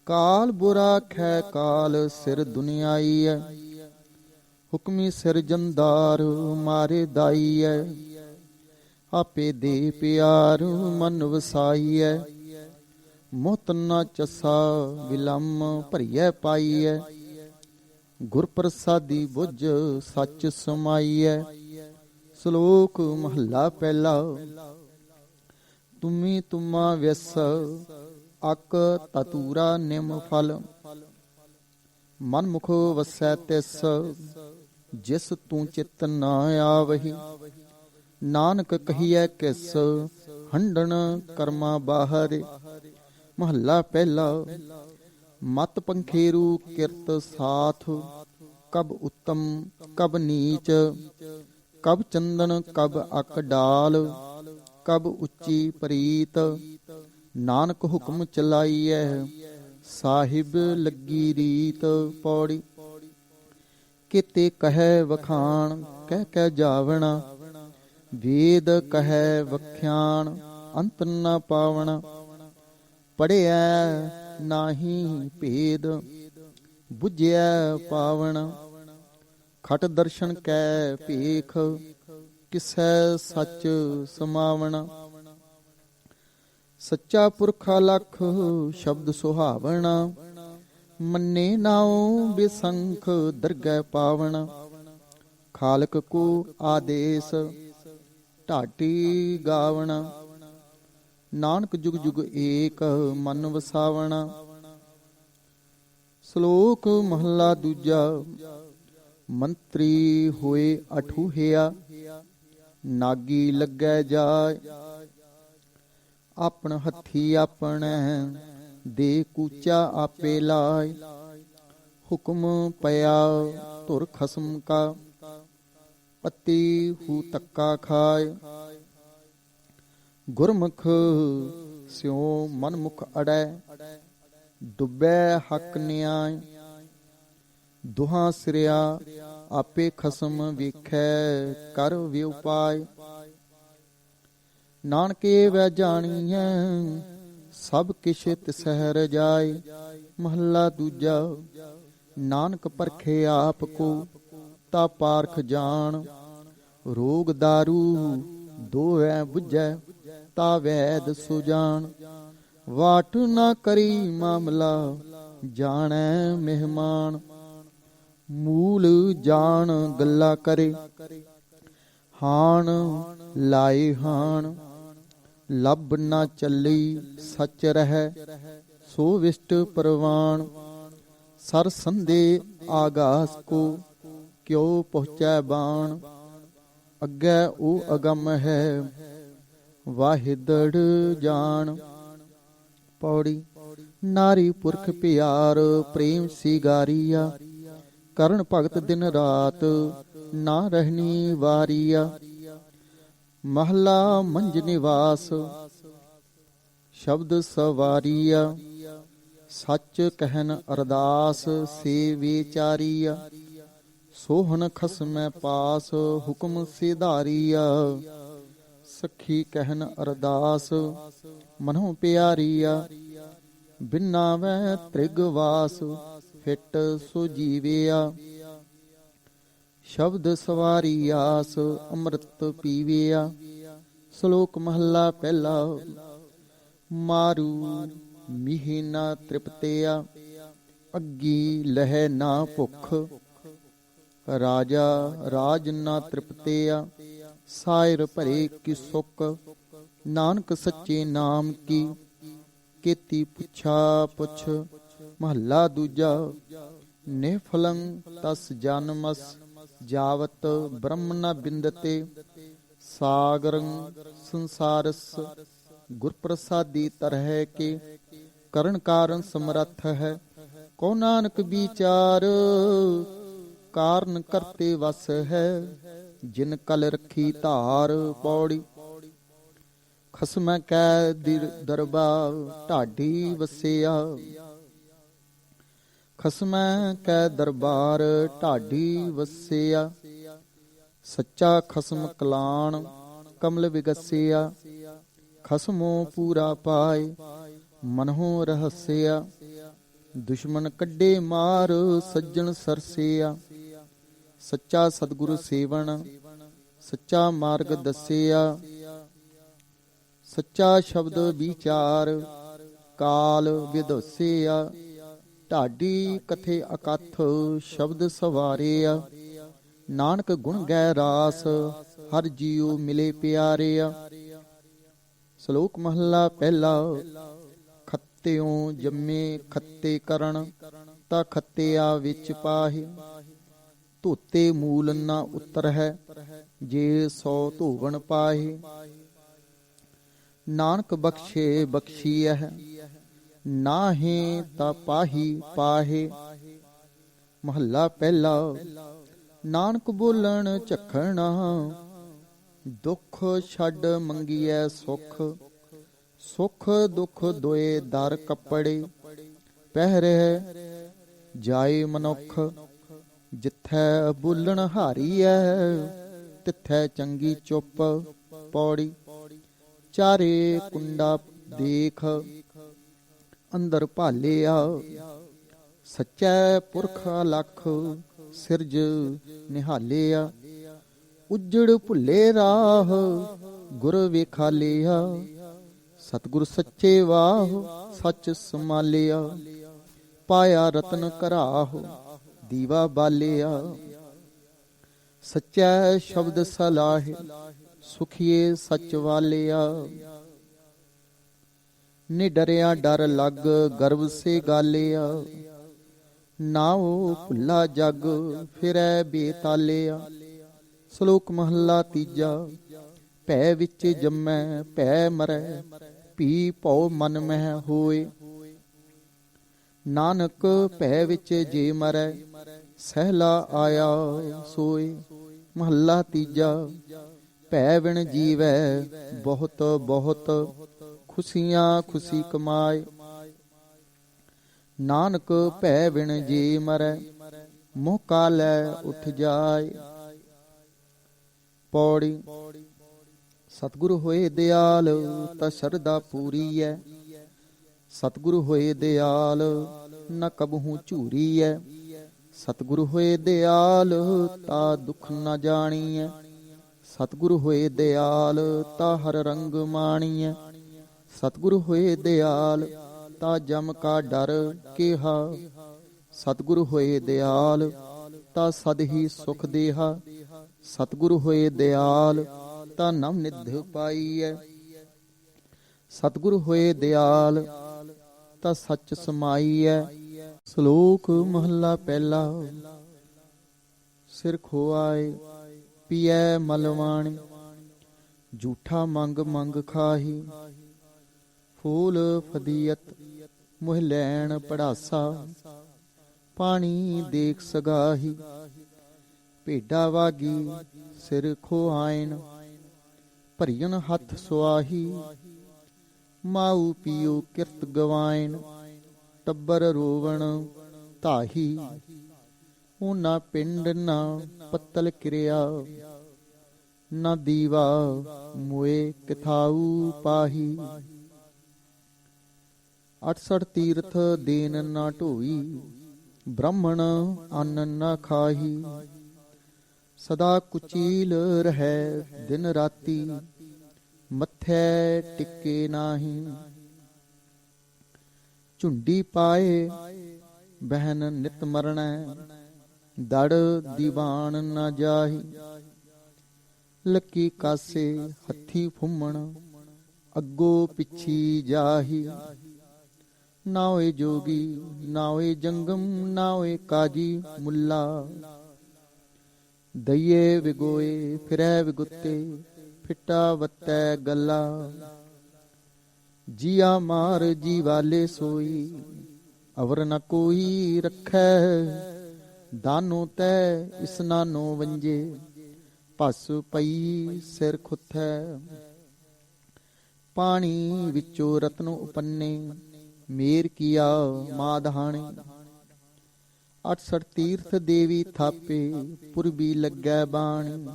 ਕਾਲ ਬੁਰਾ ਖੈ ਕਾਲ, ਸਿਰ ਦੁਨਿਆਈਐ। ਹੁਕਮੀ ਸਿਰਜਣਦਾਰ, ਮਾਰੇ ਦਾਈਐ। ਆਪੇ ਦੇ ਪਿਆਰ, ਮਨ ਵਸਾਈਐ। ਮੁਹਤ ਨਾ ਚੱਸਾ, ਵਿਲੰਮ ਭਰੀਐ ਪਾਈਐ। ਗੁਰ ਪ੍ਰਸਾਦੀ ਬੁੱਝ, ਸੱਚ ਸਮਾਈਐ। ਸ਼ਲੋਕ ਮਹੱਲਾ ਪਹਿਲਾ। ਤੁਮੀ ਤੁਮਾ ਵਿਸ, ਅਕ ਤਤੂਰਾ ਨਿਮ ਫਲ। ਮਨ ਮੁਖ ਵਸੈ ਤਿਸ, ਜਿਸ ਤੂੰ ਚਿਤ ਨਾ ਆਵਹੀ। ਨਾਨਕ ਕਹੀਐ ਕਿਸ, ਹੰਡਣ ਕਰਮਾ ਬਾਹਰ। ਮਹੱਲਾ ਪਹਿਲਾ। ਮਤ ਪੰਖੇਰੂ ਕਿਰਤ ਸਾਥ, ਕਬ ਉੱਤਮ ਕਬ ਨੀਚ। ਕਬ ਚੰਦਨ ਕਬ ਅਕ ਡਾਲ, ਕਬ ਉੱਚੀ ਪ੍ਰੀਤ। ਨਾਨਕ ਹੁਕਮ ਚਲਾਈਐ, ਸਾਹਿਬ ਲੱਗੀ ਰੀਤ। ਪੌੜੀ। ਕਿਤੇ ਕਹੈ ਵਖਾਣ, ਕਹਿ ਕਹਿ ਜਾਵਣਾ। ਵੇਦ ਕਹੈ ਵਖਿਆਣ, ਅੰਤ ਨ ਪਾਵਣਾ। ਪੜ੍ਹਿਐ ਨਾਹੀ ਭੇਦ, ਬੁਝਿਐ ਪਾਵਣ। ਖਟ ਦਰਸ਼ਨ ਕੈ ਭੇਖ, ਕਿਸੈ ਸੱਚ ਸਮਾਵਣ। ਸੱਚਾ ਪੁਰਖ ਅਲਖ, ਸ਼ਬਦ ਸੁਹਾਵਣਾ। ਮੰਨੇ ਨਾਉ ਬਿਸੰਖ, ਦਰਗਹਿ ਪਾਵਣ। ਖਾਲਕ ਕੋ ਆਦੇਸ, ਢਾਟੀ ਗਾਵਣਾ। ਨਾਨਕ ਜੁਗ ਜੁਗ ਏਕ, ਮਨ ਵਸਾਵਣਾ। ਸ਼ਲੋਕ ਮਹੱਲਾ ਦੂਜਾ। ਮੰਤਰੀ ਹੋਏ ਅਠੂਹਿਆ, ਨਾਗੀ ਲੱਗੈ ਜਾਇ। ਆਪਣ ਹੱਥੀ ਆਪਣੈ, ਦੇ ਕੂਚਾ ਆਪੇ ਲਾਇ। ਹੁਕਮ ਪਿਆ ਧੁਰ ਖਸਮ ਕਾ, ਪਤੀ ਹੂ ਤੱਕਾ ਖਾਇ। ਗੁਰਮੁਖ ਸਿਉ ਮਨ ਮੁਖ ਅੜੈ, ਡੁੱਬੈ ਹੱਕ ਨਿਆਇ। ਦੁਹਾਂ ਸਿਰਿਆ ਆਪੇ ਖਸਮ ਵੇਖੈ, ਕਰ ਵਿਉਪਾਇ। ਨਾਨਕੇ ਵੈ ਜਾਣੀਐ, ਸਭ ਕਿਛ ਤਿਸਹਿ ਰਜਾਇ। ਮਹੱਲਾ ਦੂਜਾ। ਨਾਨਕ ਪਰਖੇ ਆਪ ਕੋ, ਤਾ ਪਾਰਖ ਜਾਣ। ਰੋਗ ਦਾਰੂ ਦੋਵੈ ਬੁਝੈ, ਤਾ ਵੈਦ ਸੁਜਾਨ। ਵਾਟ ਨਾ ਕਰੀ ਮਾਮਲਾ ਜਾਣੈ ਮਹਿਮਾਨ। ਮੂਲ ਜਾਣ ਗੱਲਾ ਕਰੇ ਹਾਣ ਲਾਏ ਹਾਣ। ਲੱਭ ਨਾ ਚੱਲੀ ਸੱਚ ਰਹਿ ਸੋ ਵਿਸ਼ਟ ਪ੍ਰਵਾਨ। ਸਰ ਸੰਦੇ ਆਗਾਸ ਕੋ ਕਿਉ ਪਹੁੰਚੈ ਬਾਣ। ਅੱਗੇ ਉਹ ਅਗੰਮ ਹੈ ਵਾਹਿਦੜ ਜਾਣ। ਪੌੜੀ ਨਾਰੀ ਪੁਰਖ ਪਿਆਰ ਪ੍ਰੇਮ ਸਿਗਾਰੀਆ। ਕਰਨ ਭਗਤ ਦਿਨ ਰਾਤ ਨਾ ਰਹਿਣੀ ਵਾਰੀਆ। ਮਹਲਾ ਮੰਜ ਨਿਵਾਸ ਸ਼ਬਦ ਸਵਾਰੀਆ। ਸੱਚ ਕਹਿਨ ਅਰਦਾਸ ਸੇ ਵਿਚਾਰੀਆ। ਸੋਹਨ ਖਸਮੈ ਪਾਸ ਹੁਕਮ ਸਿਧਾਰੀਆ। ਸਖੀ ਕਹਿਨ ਅਰਦਾਸ ਮਨੋਂ ਪਿਆਰੀਆ। ਬਿਨਾਵੈ ਤ੍ਰਿਗਵਾਸ ਫਿਟ ਸੋ ਜੀਵਿਆ। ਸ਼ਬਦ ਸਵਾਰੀ ਆਸ ਅੰਮ੍ਰਿਤ ਪੀਵਿਆ। ਸ਼ਲੋਕ ਮਹਲਾ ਪਹਿਲਾ। ਮਾਰੂ ਮੀਹ ਨਾ ਤ੍ਰਿਪਤਿਆ ਅੱਗੀ ਲਹਿ ਨਾ ਭੁੱਖ। ਰਾਜਾ ਰਾਜ ਨਾ ਤ੍ਰਿਪਤਿਆ ਸਾਇਰ ਭਰੇ ਕੀ ਸੁੱਖ। ਨਾਨਕ ਸੱਚੇ ਨਾਮ ਕੀ ਕੀਤੀ ਪੁੱਛਾ ਪੁੱਛ। ਮਹੱਲਾ ਦੂਜਾ। ਨਿਫਲੰ ਤਸ ਜਨਮਸ ਜਾਵਤ ਬ੍ਰਹਮ ਨ ਬਿੰਦਤੇ। ਸਾਗਰੰ ਸੰਸਾਰਸ ਗੁਰ ਪ੍ਰਸਾਦੀ ਤਰਹਿ ਕੇ। ਕਰਨ ਕਾਰਨ ਸਮਰੱਥ ਹੈ ਕੋ ਨਾਨਕ ਵਿਚਾਰ। ਕਾਰਨ ਕਰਤੇ ਵਸ ਹੈ ਜਿਨ ਕਲ ਰੱਖੀ ਧਾਰ। ਪੌੜੀ ਖਸਮੈ ਕੈ ਦਰਬਾਰ ਢਾਡੀ ਵਸਿਆ। ਖਸਮੈ ਕੈ ਦਰਬਾਰ ਢਾਡੀ ਵਸਿਆ। ਸੱਚਾ ਖਸਮ ਕਲਾਣ ਕਮਲ ਵਿਗਸਿਆ। ਖਸਮੋ ਪੂਰਾ ਪਾਏ ਮਨਹੁ ਰਹਸਿਆ। ਦੁਸ਼ਮਨ ਕੱਢੇ ਮਾਰ ਸੱਜਣ ਸਰਸਿਆ। ਸੱਚਾ ਸਤਿਗੁਰ ਸੇਵਨ ਸੱਚਾ ਮਾਰਗ ਦੱਸਿਆ। ਸੱਚਾ ਸ਼ਬਦ ਵਿਚਾਰ ਕਾਲ ਵਿਦੋਸਿਆ। ਢਾਡੀ ਕਥੇ ਅਕਥ ਸ਼ਬਦ ਸਵਾਰਿਆ। ਨਾਨਕ ਗੁਣ ਗੈ ਰਾਸ ਹਰ ਜੀਉ ਮਿਲੇ ਪਿਆਰਿਆ। ਸ਼ਲੋਕ ਮਹਲਾ ਪਹਿਲਾ। ਖੱਤਿਓਂ ਜੰਮੇ ਖੱਤੇ ਕਰਨ ਤਾ ਖੱਤਿਆ ਵਿੱਚ ਪਾਹੇ। ਧੋਤੇ ਮੂਲ ਨਾ ਉਤਰ ਹੈ ਜੇ ਸੋ ਧੋਵਣ ਪਾਹੇ। ਨਾਨਕ ਬਖਸ਼ੇ ਬਖਸ਼ੀਐ ਨਾਹੀਂ ਤਾ ਪਾਹੀ ਪਾਹੇ। ਮਹੱਲਾ ਪਹਿਲਾ। ਨਾਨਕ ਬੋਲਣ ਝਖਣਾ ਦੁੱਖ ਛੱਡ ਮੰਗੀਐ ਸੁਖ। ਸੁਖ ਦੁੱਖ ਦੋਏ ਦਰ ਕੱਪੜੇ ਪਹਿਰੇ ਜਾਏ ਮਨੁੱਖ। ਜਿੱਥੈ ਬੋਲਣ ਹਾਰੀਐ ਤਿੱਥੈ ਚੰਗੀ ਚੁੱਪ। ਪੌੜੀ ਚਾਰੇ ਕੁੰਡਾ ਦੇਖ ਅੰਦਰ ਭਾਲਿਆ। ਸੱਚੈ ਪੁਰਖ ਅਲਖ ਸਿਰਜ ਨਿਹਾਲਿਆ। ਉਜੜ ਭੁੱਲੇ ਰਾਹ ਗੁਰ ਵੇਖਾਲਿਆ। ਸਤਿਗੁਰ ਸੱਚੇ ਵਾਹ ਸੱਚ ਸਮਾਲਿਆ। ਪਾਇਆ ਰਤਨ ਘਰਾਹ ਦੀਵਾ ਬਾਲਿਆ। ਸੱਚੈ ਸ਼ਬਦ ਸਲਾਹ ਸੁਖੀਏ ਸੱਚ ਵਾਲਿਆ। ਨਿਡਰਿਆ ਡਰ ਲੱਗ ਗਰਭ ਸੇ ਗਾਲਿਆ। ਨਾਉ ਭੁੱਲਾ ਜਗ ਫਿਰੈ ਬੇਤਾਲਿਆ। ਸ਼ਲੋਕ ਮਹੱਲਾ ਤੀਜਾ। ਭੈ ਵਿੱਚ ਜੰਮੈ ਭੈ ਮਰੈ ਭੀ ਭਉ ਮਨ ਮਹਿ ਹੋਏ। ਨਾਨਕ ਭੈ ਵਿੱਚ ਜੇ ਮਰੈ ਸਹਿਲਾ ਆਇਆ ਸੋਏ। ਮਹੱਲਾ ਤੀਜਾ। ਭੈ ਬਿਨ ਜੀਵੈ ਬਹੁਤ ਬਹੁਤ ਖੁਸ਼ੀਆਂ ਖੁਸ਼ੀ ਕਮਾਏ। ਨਾਨਕ ਭੈ ਬਿਨ ਜੇ ਮਰੈ ਮੋਹ ਕਾਲੈ ਉੱਠ ਜਾਏ। ਪੌੜੀ ਸਤਿਗੁਰ ਹੋਏ ਦਿਆਲ ਤਾ ਸ਼ਰਧਾ ਪੂਰੀ ਐ। ਸਤਿਗੁਰ ਹੋਏ ਦਿਆਲ ਨ ਕਬਹੂ ਝੂਰੀ ਐ। ਸਤਿਗੁਰ ਹੋਏ ਦਿਆਲ ਤਾ ਦੁੱਖ ਨ ਜਾਣੀਐ। ਸਤਿਗੁਰ ਹੋਏ ਦਿਆਲ ਤਾ ਹਰ ਰੰਗ ਮਾਣੀਐ। ਸਤਿਗੁਰ ਹੋਏ ਦਿਆਲ ਤਾ ਜਮ ਕਾ ਡਰ ਕਿਹਾ। ਸਤਿਗੁਰ ਹੋਏ ਦਿਆਲ ਤਾ ਸਦ ਹੀ ਸੁਖ ਦੇਹਾ। ਸਤਿਗੁਰ ਹੋਏ ਦਿਆਲ ਤਾ ਨਵ ਨਿਧ ਪਾਈਐ। ਸਤਿਗੁਰ ਹੋਏ ਦਿਆਲ ਤਾ ਸੱਚ ਸਮਾਈਐ। ਸ਼ਲੋਕ ਮਹੱਲਾ ਪਹਿਲਾ। ਸਿਰ ਖੋਆਏ ਪੀਐ ਮਲਵਾਣੀ, ਝੂਠਾ ਮੰਗ ਮੰਗ ਖਾਹੀ। ਫੂਲ ਫਦੀਅਤ ਮੁਹ ਲੈਣ ਪੜਾਸਾ, ਪਾਣੀ ਦੇਖ ਸਗਾਹੀ। ਭੇਡਾ ਵਾਗੀ ਸਿਰ ਖੋਆਇਨ, ਭਰੀਨ ਹੱਥ ਸੁਆਹੀ। ਮਾਊ ਪੀਓ ਕਿਰਤ ਗਵਾਇਨ, ਟੱਬਰ ਰੋਵਣ ਧਾਹੀ। ਉਹਨਾਂ ਪਿੰਡ ਨਾ ਪੱਤਲ ਕਿਰਿਆ, ਨਾ ਦੀਵਾ ਮੋਏ ਕਿਥਾਊ ਪਾਹੀ। 68 ਤੀਰਥ ਦੇਨ ਨਾ ਢੋਈ, ਬ੍ਰਾਹਮਣ ਅੰਨ ਨਾ ਖਾਹੀ। ਸਦਾ ਕੁਚੀਲ ਰਹਿ ਦਿਨ ਰਾਤੀ, ਮੱਥੇ ਟਿੱਕੇ ਨਾਹੀ। ਝੁੰਡੀ ਪਾਏ ਬਹਿਨ ਨਿਤ ਮਰਣੈ, ਦੜ ਦੀਵਾਨ ਨਾ ਜਾਹੀ। ਲੱਕੀ ਕਾਸੇ ਹੱਥੀ ਫੁੰਮਣ, ਅੱਗੋ ਪਿੱਛੀ ਜਾਹੀ। ਨਾ ਹੋਏ ਜੋਗੀ ਨਾ ਹੋਏ ਜੰਗਮ, ਨਾ ਹੋਏ ਕਾਜੀ ਮੁੱਲਾ। ਦਈਏ ਵਿਗੋਏ ਫਿਰੈ ਵਿਗੁੱਤੇ, ਫਿੱਟਾ ਵੱਤੈ ਗੱਲਾ। ਜੀਆ ਮਾਰ ਜੀ ਵਾਲੇ ਸੋਈ, ਅਵਰ ਨ ਕੋਈ ਰੱਖੈ। ਦਾਨੋ ਤੈ ਇਸਨਾਨੋ ਵੰਜੇ, ਭਸ ਪਈ ਸਿਰ ਖੁੱਥੈ। ਪਾਣੀ ਵਿੱਚੋਂ ਰਤਨ ਉਪੰਨੇ, ਮੇਰ ਕੀਆ ਮਾਧਾਣੀ। 68 ਤੀਰਥ ਦੇਵੀ ਥਾਪੇ, ਪੁਰਬੀ ਲੱਗੈ ਬਾਣੀ।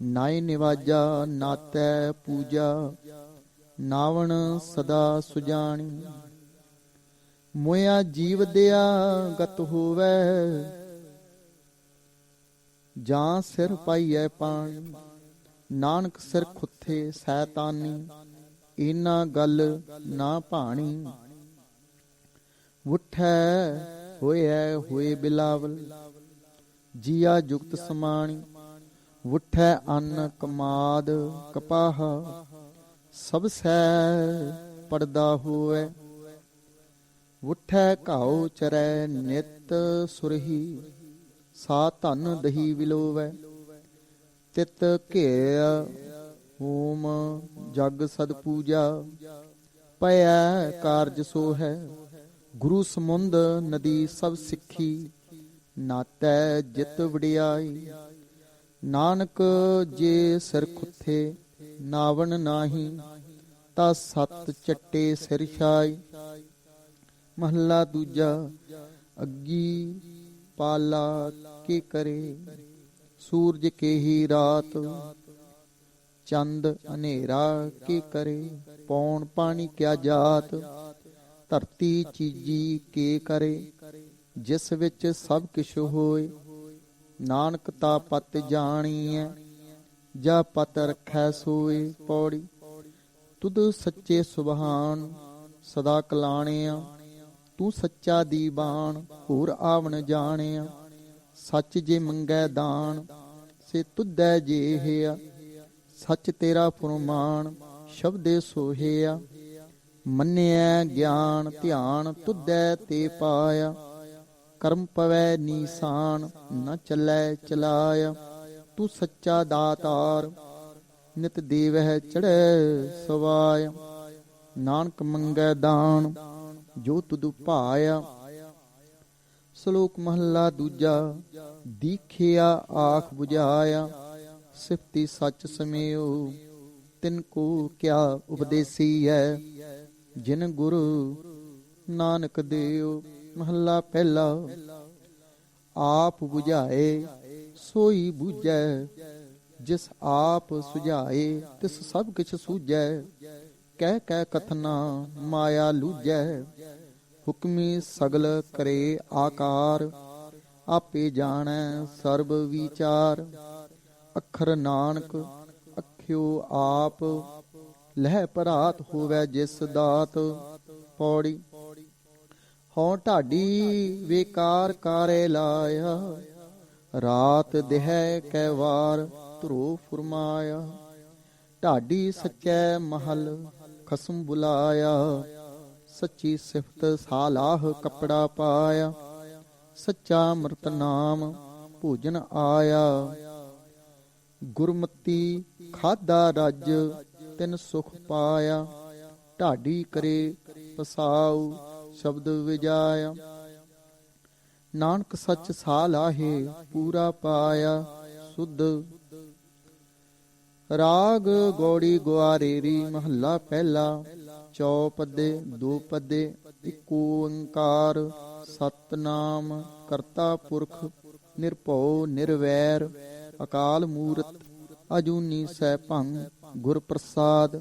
ਨਾਏ ਨਿਵਾਜਾ ਨਾਤੈ ਪੂਜਾ, ਨਾਵਣ ਸਦਾ ਸੁਜਾਣੀ। ਮੋਇਆ ਜੀਵ ਦਿਆ ਗਤ ਹੋਵੈ, ਜਾਂ ਸਿਰ ਪਾਈਐ ਪਾਣੀ। ਨਾਨਕ ਸਿਰ ਖੁੱਥੇ ਸੈਤਾਨੀ, ਇਹਨਾਂ ਗੱਲ ਨਾ ਭਾਣੀ। ਉੱਠੈ ਹੋਇਐ ਹੋਏ ਬਿਲਾਵਲ, ਜੀਆ ਜੁਗਤ ਸਮਾਣੀ। ਉੱਠੈ ਅੰਨ ਕਮਾਦ ਕਪਾਹਾ, ਸਭ ਸੈ ਪੜਦਾ ਹੋਵੈ। ਉੱਠੈ ਘਾਉ ਚਰੈ ਨਿਤ ਸੁਰਹੀ, ਸਾ ਧਨ ਦਹੀ ਵਿਲੋਵੈ। ਤਿਤ ਘੇਆ ਹੋਮ ਜਗ ਸਦ ਪੂਜਾ, ਪਇਐ ਕਾਰਜ ਸੋ ਹੈ। ਗੁਰੂ ਸਮੁੰਦ ਨਦੀ ਸਭ ਸਿੱਖੀ, ਨਾਤੈ ਜਿਤ ਵਡਿਆਈ। ਨਾਨਕ ਜੇ ਸਿਰ ਖੁੱਥੇ ਨਾਵਣ ਨਾਹੀ, ਤਾ ਸਤ ਚੱਟੇ ਸਿਰ ਛਾਈ। ਮਹੱਲਾ ਦੂਜਾ। ਅੱਗੀ ਪਾਲਾ ਕੇ ਕਰੇ, ਸੂਰਜ ਕੇਹੀ ਰਾਤ। ਚੰਦ ਹਨੇਰਾ ਕੇ ਕਰੇ, ਪੌਣ ਪਾਣੀ ਕਿਆ ਜਾਤ। ਧਰਤੀ ਚੀਜੀ ਕੇ ਕਰੇ, ਜਿਸ ਵਿੱਚ ਸਭ ਕਿਛ ਹੋਏ। ਨਾਨਕ ਤਾ ਪਤ ਜਾਣੀਐ, ਜਾ ਪਤ ਰਖੈ ਸੋਏ। ਪੌੜੀ। ਤੁਧ ਸੱਚੇ ਸੁਭਾਨ ਸਦਾ ਕਲਾਣਿਆ, ਤੂੰ ਸੱਚਾ ਦੀਵਾਨ ਹੋਰ ਆਵਣ ਜਾਣਿਆ। ਸੱਚ ਜੇ ਮੰਗੈ ਦਾਨ, ਸੇ ਤੁਧੈ ਜੇਹਿਆ। ਸੱਚ ਤੇਰਾ ਫੁਰਮਾਨ, ਸ਼ਬਦੇ ਸੋਹਿਆ। ਮੰਨਿਐ ਗਿਆਨ ਧਿਆਨ, ਤੁਧੈ ਤੇ ਪਾਇਆ। ਕਰਮ ਪਵੈ ਨੀਸਾਨ, ਨ ਚੱਲੈ ਚਲਾਇਆ। ਤੂੰ ਸੱਚਾ ਦਾਤਾਰ, ਨਿਤ ਦੇਵਹਿ ਚੜ੍ਹੈ ਸਵਾਇਆ। ਨਾਨਕ ਮੰਗੈ ਦਾਨ, ਜੋ ਤੁਧ ਭਾਇਆ। ਸ਼ਲੋਕ ਮਹੱਲਾ ਦੂਜਾ। ਦੀਖਿਆ ਆਖ ਬੁਝਾਇਆ, ਸਿਫਤੀ ਸੱਚ ਸਮਿਓ। ਤਿਨ ਕੋ ਕਿਆ ਉਪਦੇਸੀ ਹੈ, ਜਿਨ ਗੁਰੂ ਨਾਨਕ ਦੇਓ। ਮਹੱਲਾ ਪਹਿਲਾ। ਆਪ ਬੁਝਾਏ ਸੋਈ ਬੂਝੈ, ਜਿਸ ਆਪ ਸੁਝਾਏ ਤਿਸ ਸਭ ਕਿਛ ਸੂਝੈ। ਕਹਿ ਕਹਿ ਕਥਨਾ ਮਾਇਆ ਲੂਝੈ, ਹੁਕਮੀ ਸਗਲ ਕਰੇ ਆਕਾਰ। ਆਪੇ ਜਾਣੈ ਸਰਬ ਵਿਚਾਰ, ਅੱਖਰ ਨਾਨਕ ਅਖਿਓ ਆਪ। ਲਹਿ ਭਰਾਤ ਹੋਵੇ ਜਿਸ ਦਾਤ। ਪੌੜੀ। ਹਉ ਢਾਡੀ ਵੇਕਾਰ ਕਾਰੇ ਲਾਇਆ, ਰਾਤ ਦਿਹੈ ਕੈ ਵਾਰ ਧਰੋ ਫੁਰਮਾਇਆ। ਢਾਡੀ ਸੱਚੈ ਮਹਲ ਖਸਮ ਬੁਲਾਇਆ, ਸੱਚੀ ਸਿਫਤ ਸਾਲਾਹ ਕੱਪੜਾ ਪਾਇਆ। ਸੱਚਾ ਅੰਮ੍ਰਿਤ ਨਾਮ ਭੋਜਨ ਆਇਆ, ਗੁਰਮਤੀ ਖਾਧਾ ਰੱਜ ਤਿਨ ਸੁਖ ਪਾਇਆ। ਢਾਡੀ ਕਰੇ ਪਸਾਉ ਸ਼ਬਦ ਵਿਜਾਇਆ, ਨਾਨਕ ਸੱਚ ਸਾਲਾਹੇ ਪੂਰਾ ਪਾਇਆ। ਸੁਧ। ਰਾਗ ਗੌੜੀ ਗੁਆਰੇਰੀ ਮਹੱਲਾ ਪਹਿਲਾ। ਚੌਪਦੇ ਦੋ ਪਦੇ ਇੱਕ ਓੰਕਾਰ, ਸਤਿਨਾਮ ਕਰਤਾ ਪੁਰਖ ਨਿਰਭਉ ਨਿਰਵੈਰ। ਅਕਾਲ ਮੂਰਤ ਅਜੂਨੀ ਸੈਭੰ ਗੁਰ ਪ੍ਰਸਾਦ।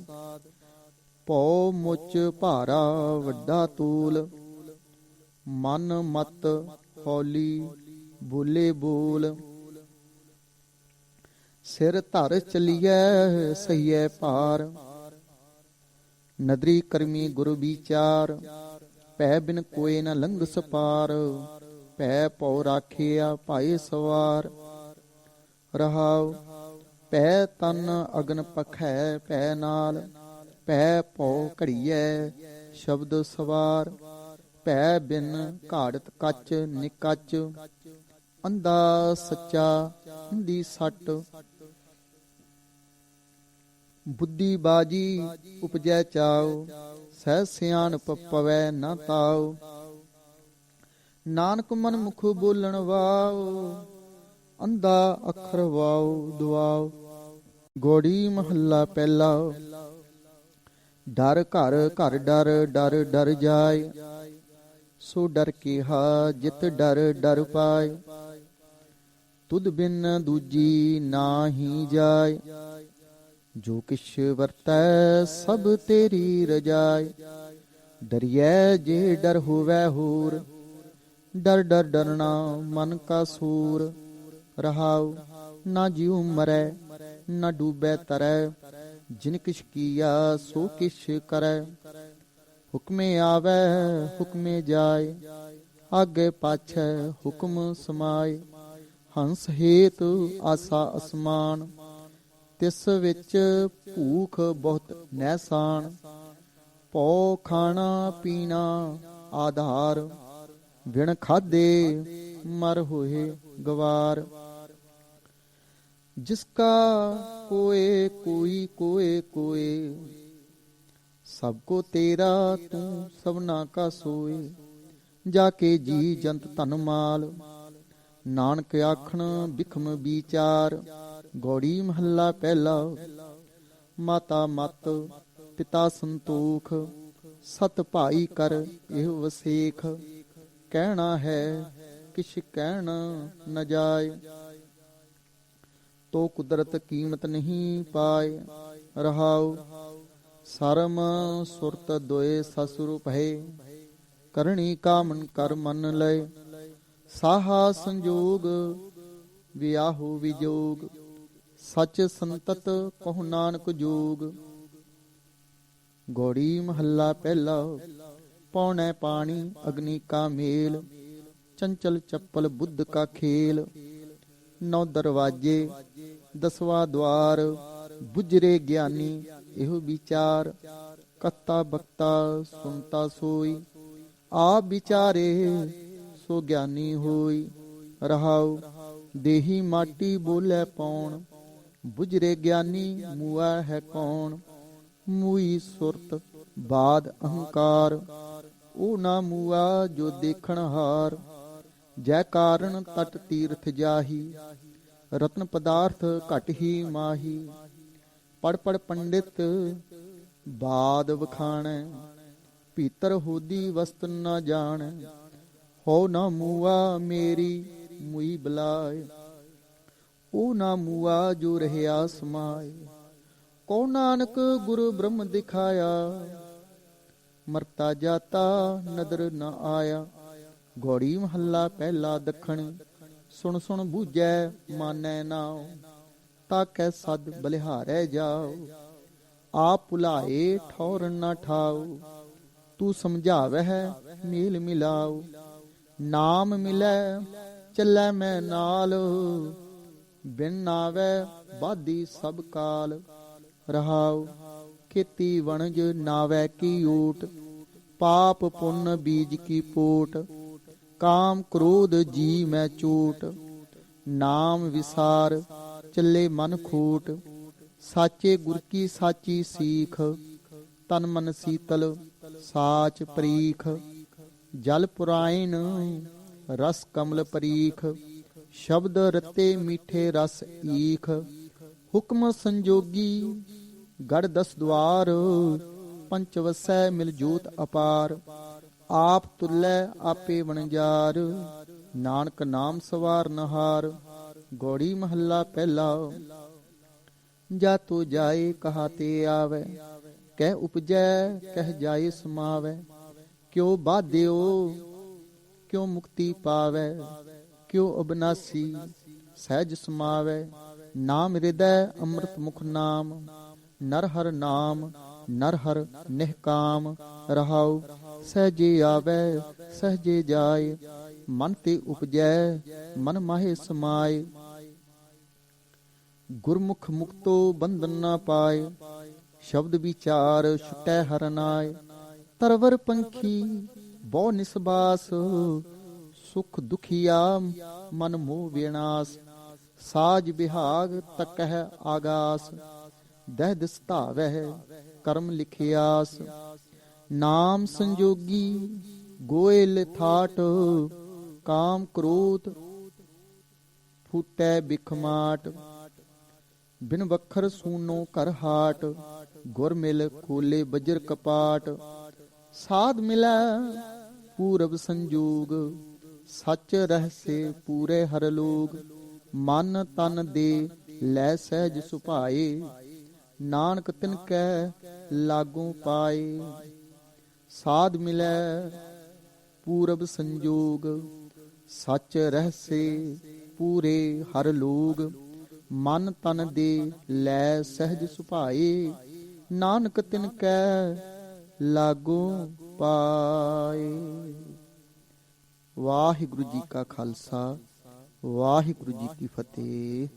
ਭਉ ਮੁਚ ਭਾਰਾ ਵੱਡਾ ਤੂਲ, ਮਨ ਮਤ ਹੌਲੀ ਬੋਲੇ ਬੋਲ। ਸਿਰ ਧਰ ਚਲੀਐ ਸਹੀਐ ਭਾਰ, ਨਦਰੀ ਕਰਮੀ ਗੁਰ ਵਿਚਾਰ। ਭੈ ਬਿਨ ਕੋਇ ਨ ਲੰਘਸ ਪਾਰ, ਭੈ ਭਉ ਰਾਖਿਆ ਭਾਏ ਸਵਾਰ। ਰਹਾਉ। ਭੈ ਤਨ ਅਗਨ ਪਖੈ ਭੈ ਨਾਲ, ਭੈ ਭਉ ਘੜੀਐ ਸ਼ਬਦ ਸਵਾਰ। ਭੈ ਬਿਨ ਘਾੜਤ ਕੱਚ ਨਿਕੱਚ, ਅੰਧਾ ਸੱਚਾ ਅੰਧੀ ਸੱਟ। ਬੁੱਧੀ ਬਾਜੀ ਉਪਜੈ ਚਾਉ, ਸਹਿ ਸਿਆਣਪ ਪਵੈ ਨ ਤਾਉ। ਨਾਨਕ ਮਨ ਮੁਖ ਬੋਲਣ ਵਾਉ, ਅੰਧਾ ਅੱਖਰ ਵਾਉ ਦੁਆਉ। ਗੌੜੀ ਮਹੱਲਾ ਪਹਿਲਾ। ਡਰ ਘਰ ਘਰ ਡਰ ਡਰ ਡਰ ਜਾਏ, ਸੋ ਡਰ ਕੇਹਾ ਜਿਤ ਡਰ ਡਰ ਪਾਏ। ਤੁਧ ਬਿਨ ਦੂਜੀ ਨਾਹੀ ਜਾਏ, ਜੋ ਕਿਛ ਵਰਤੈ ਸਭ ਤੇਰੀ ਰਜਾਏ। ਡਰਿਐ ਜੇ ਡਰ ਹੋਵੈ ਹੋਰ, ਡਰ ਡਰ ਡਰਨਾ ਮਨ ਕਾ ਸੂਰ। ਰਹਾਉ। ਨਾ ਜਿਉ ਮਰੈ ਨਾ ਡੂਬੈ ਤਰੈ, ਜਿਨ ਕਿਛ ਕੀਆ ਸੋ ਕਿਛ ਕਰੈ। ਹੁਕਮੇ ਆਵੈ ਹੁਕਮੇ ਜਾਏ, ਆਗੇ ਪਾਛੈ ਹੁਕਮ ਸਮਾਏ। ਹੰਸ ਹੇਤ ਆਸਾ ਅਸਮਾਨ, ਤਿਸ ਵਿੱਚ ਭੂਖ ਬਹੁਤ ਨੈਸਾਨ। ਭਉ ਖਾਣਾ ਪੀਣਾ ਆਧਾਰ, ਬਿਨ ਖਾਧੇ ਮਰ ਹੋਏ ਗਵਾਰ। ਜਿਸਕਾ ਕੋਏ ਕੋਈ ਕੋਏ ਕੋਏ, ਸਭ ਕੋ ਤੇਰਾ ਤੂੰ ਸਭਨਾ ਕਾ ਸੋਏ। ਜਾ ਕੇ ਜੀ ਜੰਤ ਧਨ ਮਾਲ, ਨਾਨਕ ਆਖਣ ਬਿਖਮ ਵਿਚਾਰ। ਗੌੜੀ ਮਹੱਲਾ ਪਹਿਲਾ। ਮਾਤਾ ਮਤ ਪਿਤਾ ਸੰਤੋਖ, ਸਤ ਭਾਈ ਕਰ ਇਹ ਵਸੇਖ। ਕਹਿਣਾ ਹੈ ਕਿਛ ਕਹਿਣ ਨ ਜਾਏ, ਤੋ ਕੁਦਰਤ ਕੀਮਤ ਨਹੀਂ ਪਾਏ। ਰਹਾਉ। ਸਰਮ ਸੁਰਤ ਦੋਏ ਸਸੁਰ ਭਏ, ਕਰਣੀ ਕਾਮਨ ਕਰ ਮਨ ਲਏ। ਸਾਹਾ ਸੰਜੋਗ ਵਿਆਹੋ ਵਿਜੋਗ, ਸਚ ਸੰਤਤ ਕਹੁ ਨਾਨਕ ਜੋਗ। ਗੌੜੀ ਮਹੱਲਾ ਪਹਿਲਾ। ਪੌਣੈ ਪਾਣੀ ਅਗਨੀ ਕਾ ਮੇਲ, ਚੰਚਲ ਚੱਪਲ ਬੁੱਧ ਕਾ ਖੇਲ। ਨੌ ਦਰਵਾਜੇ ਦਸਵਾ ਦਵਾਰ, ਬੁਝਰੇ ਗਿਆਨੀ ਇਹੋ ਵਿਚਾਰ। ਕਤਾ ਬਕਤਾ ਸੁਨਤਾ ਸੋਈ, ਆਪ ਵਿਚਾਰੇ ਸੋ ਗਿਆਨੀ ਹੋਈ। ਰਹਾਉ। ਦੇਹੀ ਮਾਟੀ ਬੋਲੇ ਪੌਣ, ਬੁਝਰੇ ਗਿਆਨੀ ਮੂਆ ਹੈ ਕੌਣ। ਮੂਈ ਸੁਰਤ ਬਾਦ ਅਹੰਕਾਰ, ਉਹ ਨਾ ਮੂਆ ਜੋ ਦੇਖਣ ਹਾਰ। ਜੈ ਕਾਰਨ ਤਟ ਤੀਰਥ ਜਾਹੀ, ਰਤਨ ਪਦਾਰਥ ਘਟ ਹੀ ਮਾਹੀ। ਪੜ ਪੜ ਪੰਡਿਤ ਬਾਦ ਵਖਾਣੈ, ਭੀਤਰ ਹੋਦੀ ਵਸਤ ਨ ਜਾਣੈ। ਹੋ ਨਾ ਮੂਆ ਮੇਰੀ ਮੁਈ ਬਲਾਏ, ਉਹ ਨਾ ਮੂਆ ਜੋ ਰਹਿਆ ਸਮਾਏ। ਕੋ ਨਾਨਕ ਗੁਰੂ ਬ੍ਰਹਮ ਦਿਖਾਇਆ, ਮਰਤਾ ਜਾਤਾ ਨਦਰ ਨ ਆਇਆ। ਗੌੜੀ ਮਹੱਲਾ ਪਹਿਲਾ। ਦੱਖਣ। ਸੁਣ ਸੁਣ ਬੂਝੈ ਮਾਨੈ ਨਾਉ, ਤਾਕੈ ਸਦ ਬਲਿਹਾਰੈ ਜਾਉ। ਆਪ ਭੁਲਾਏ ਠੌਰ ਨਾ ਠਾਉ। ਤੂੰ ਸਮਝਾਵਹਿ ਮੇਲ ਮਿਲਾਉ। ਨਾਮ ਮਿਲੈ ਚੱਲੈ ਮੈਂ ਨਾਲ, ਬਿਨ ਨਾਵੈ ਬਾਧੀ ਸਭ ਕਾਲ। ਰਹਾਉ ਖੇਤੀ ਵਣਜ ਨਾਵੈ ਕੀ ਓਟ, ਪਾਪ ਪੁੰਨ ਬੀਜ ਕੀ ਪੋਟ। ਕਾਮ ਕ੍ਰੋਧ ਜੀ ਮੈਂ ਚੋਟ, ਨਾਮ ਵਿਸਾਰ ਚੱਲੇ ਮਨ ਖੋਟ। ਸਾਚੇ ਗੁਰ ਕੀ ਸਾਚੀ ਸੀਖ, ਤਨ ਮਨ ਸੀਤਲ ਸਾਚ ਪਰੀਖ। ਜਲ ਪੁਰਾਇਨ ਰਸ ਕਮਲ ਪਰੀਖ, ਸ਼ਬਦ ਰਤੇ ਮੀਠੇ ਰਸ ਈਖ। ਹੁਕਮ ਸੰਜੋਗੀ ਗੜ 10 ਦਵਾਰ, ਪੰਚ ਵਸੈ ਮਿਲ ਜੋਤ ਅਪਾਰ। ਆਪ ਤੁਲੈ ਆਪੇ ਵਣਜਾਰ, ਨਾਨਕ ਨਾਮ ਸਵਾਰ ਨਹਾਰ। ਗੌੜੀ ਮਹੱਲਾ ਪਹਿਲਾ। ਜਾ ਤੋ ਜਾਏ ਕਹਾ ਤੇ ਆਵੈ, ਕਹਿ ਉਪਜੈ ਕਹਿ ਜਾਏ ਸਮਾਵੈ। ਕਿਉ ਬਾਧਿਓ ਕਿਉ ਮੁਕਤੀ ਪਾਵੈ, ਕਿਉ ਅਬਨਾਸੀ ਸਹਿਜ ਸਮਾਵੈ। ਨਾਮ ਹਿਰਦੈ ਅੰਮ੍ਰਿਤ ਮੁਖ ਨਾਮ, ਨਰ ਹਰ ਨਾਮ ਨਰ ਹਰ ਨਿਹਕਾਮ। ਰਹਾਉ ਸਹਜੇ ਆਵੈ ਸਹਜੇ ਜਾਏ, ਮਨ ਤੇ ਉਪਜੈ ਮਨ ਮਾਹੇ ਸਮਾਏ। ਗੁਰਮੁਖ ਮੁਕਤੋ ਬੰਧਨ ਨਾ ਪਾਏ, ਸ਼ਬਦ ਵਿਚਾਰ ਛੁਟੈ ਹਰਿ ਨਾਏ। ਤਰਵਰ ਪੰਖੀ ਬਹੁ ਨਿਸਬਾਸ, ਸੁਖ ਦੁਖੀਆ ਮਨ ਮੋਹ ਵਿਨਾਸ਼। ਸਾਜ ਬਿਹਾਗ ਤਕਹਿ ਆਗਾਸ, ਦਹਿ ਦਿਸ ਧਾਵਹਿ ਕਰਮ ਲਿਖਿਆਸ। ਨਾਮ ਸੰਜੋਗੀ ਗੋਇਲ ਥਾਟ, ਕਾਮ ਕ੍ਰੋਧ ਫੂਟੈ ਬਿਖਮਾਟ। ਬਿਨ ਵਖਰ ਸੂਨੋ ਕਰ ਹਾਟ, ਗੁਰ ਮਿਲ ਖੋਲੇ ਬਜਰ ਕਪਾਟ। ਸਾਧ ਮਿਲੈ ਪੂਰਬ ਸੰਜੋਗ, ਸੱਚ ਰਹਸੇ ਪੂਰੇ ਹਰ ਲੋਗ। ਮਨ ਤਨ ਦੇ ਲੈ ਸਹਿਜ ਸੁਭਾਏ, ਨਾਨਕ ਤਿਨ ਕੈ ਲਾਗੂ ਪਾਏ। ਸਾਧ ਮਿਲੈ ਪੂਰਬ ਸੰਜੋਗ, ਸੱਚ ਰਹਸੇ ਪੂਰੇ ਹਰ ਲੋਗ। ਮਨ ਤਨ ਦੇ ਲੈ ਸਹਿਜ ਸੁਭਾਏ, ਨਾਨਕ ਤਿਨ ਕੈ ਲਾਗੂ ਪਾਏ। ਵਾਹਿਗੁਰੂ ਜੀ ਕਾ ਖਾਲਸਾ, ਵਾਹਿਗੁਰੂ ਜੀ ਕੀ ਫਤਿਹ।